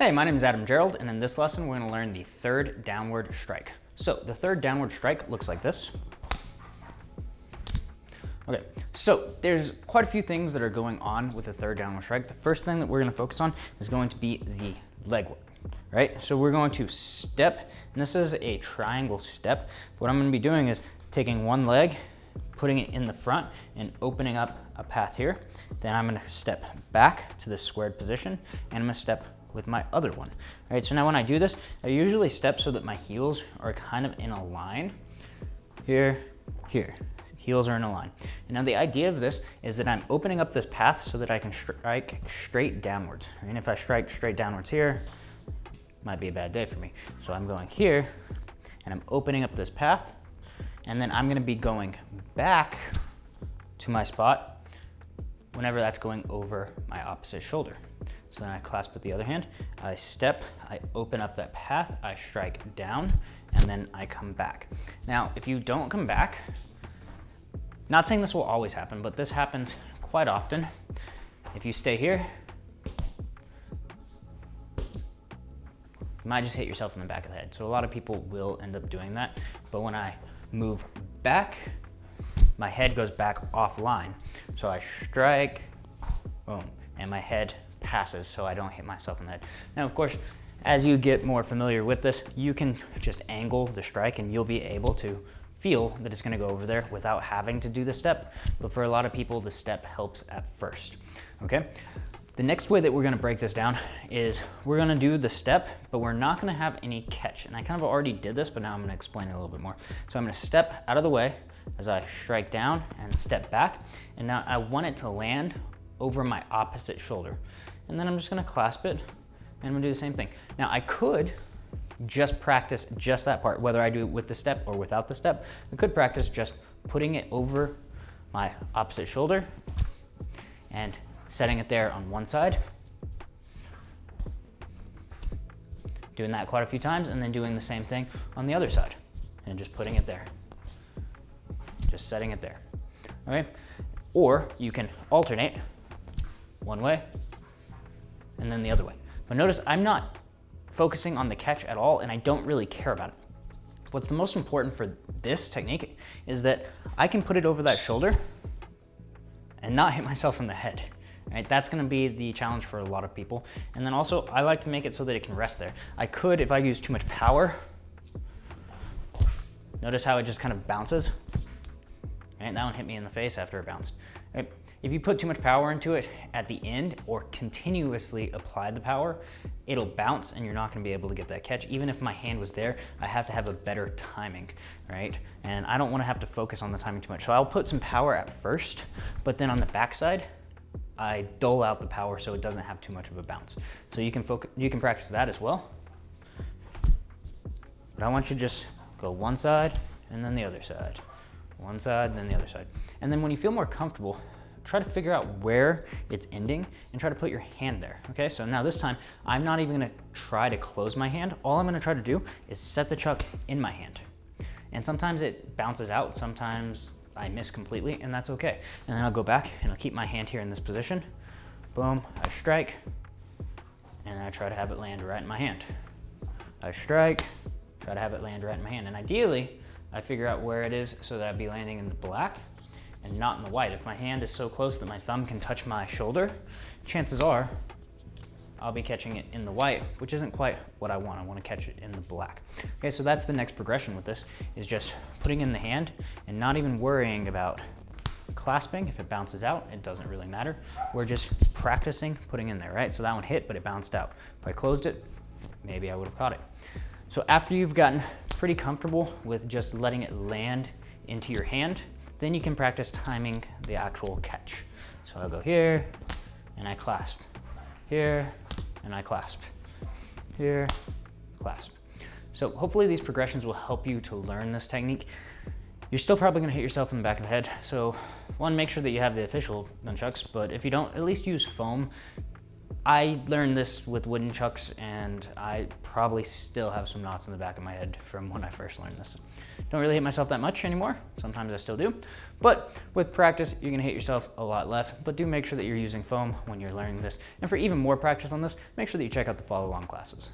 Hey, my name is Adam Gerald, and in this lesson we're going to learn the third downward strike. So the third downward strike looks like this. Okay, so there's quite a few things that are going on with the third downward strike. The first thing that we're going to focus on is going to be the leg work, right? So we're going to step, and this is a triangle step. What I'm going to be doing is taking one leg, putting it in the front, and opening up a path here. Then I'm going to step back to this squared position, and I'm going to step with my other one. All right, so now when I do this, I usually step so that my heels are kind of in a line. Here, here. Heels are in a line. And now the idea of this is that I'm opening up this path so that I can strike straight downwards. And if I strike straight downwards here, might be a bad day for me. So I'm going here, and I'm opening up this path, and then I'm gonna be going back to my spot whenever that's going over my opposite shoulder. So then I clasp with the other hand, I step, I open up that path, I strike down, and then I come back. Now, if you don't come back, not saying this will always happen, but this happens quite often. If you stay here, you might just hit yourself in the back of the head. So a lot of people will end up doing that. But when I move back, my head goes back offline. So I strike, boom, and my head passes so I don't hit myself in the head. Now, of course, as you get more familiar with this, you can just angle the strike and you'll be able to feel that it's gonna go over there without having to do the step. But for a lot of people, the step helps at first, okay? The next way that we're gonna break this down is we're gonna do the step, but we're not gonna have any catch. And I kind of already did this, but now I'm gonna explain it a little bit more. So I'm gonna step out of the way as I strike down and step back. And now I want it to land over my opposite shoulder. And then I'm just gonna clasp it, and I'm gonna do the same thing. Now I could just practice just that part, whether I do it with the step or without the step. I could practice just putting it over my opposite shoulder and setting it there on one side. Doing that quite a few times, and then doing the same thing on the other side. And just putting it there. Just setting it there, all right? Or you can alternate one way and then the other way. But notice I'm not focusing on the catch at all, and I don't really care about it. What's the most important for this technique is that I can put it over that shoulder and not hit myself in the head. Right? That's gonna be the challenge for a lot of people. And then also, I like to make it so that it can rest there. I could, if I use too much power, notice how it just kind of bounces. Right? That one hit me in the face after it bounced. Right? If you put too much power into it at the end or continuously apply the power, it'll bounce and you're not gonna be able to get that catch. Even if my hand was there, I have to have a better timing, right? And I don't wanna have to focus on the timing too much. So I'll put some power at first, but then on the backside, I dole out the power so it doesn't have too much of a bounce. So you can practice that as well. But I want you to just go one side and then the other side. One side, then the other side. And then when you feel more comfortable, try to figure out where it's ending and try to put your hand there, okay? So now this time, I'm not even gonna try to close my hand. All I'm gonna try to do is set the chuck in my hand. And sometimes it bounces out, sometimes I miss completely, and that's okay. And then I'll go back and I'll keep my hand here in this position. Boom, I strike, and I try to have it land right in my hand. I strike, try to have it land right in my hand. And ideally, I figure out where it is so that I'd be landing in the black and not in the white. If my hand is so close that my thumb can touch my shoulder, chances are I'll be catching it in the white, which isn't quite what I want. I want to catch it in the black. Okay, so that's the next progression with this, is just putting in the hand and not even worrying about clasping. If it bounces out, it doesn't really matter. We're just practicing putting in there, right? So that one hit, but it bounced out. If I closed it, maybe I would have caught it. So after you've gotten pretty comfortable with just letting it land into your hand, then you can practice timing the actual catch. So I'll go here, and I clasp. Here, and I clasp. Here, clasp. So hopefully these progressions will help you to learn this technique. You're still probably gonna hit yourself in the back of the head. So one, make sure that you have the official nunchucks, but if you don't, at least use foam. I learned this with wooden chucks, and I probably still have some knots in the back of my head from when I first learned this. Don't really hit myself that much anymore. Sometimes I still do. But with practice, you're gonna hit yourself a lot less. But do make sure that you're using foam when you're learning this. And for even more practice on this, make sure that you check out the follow-along classes.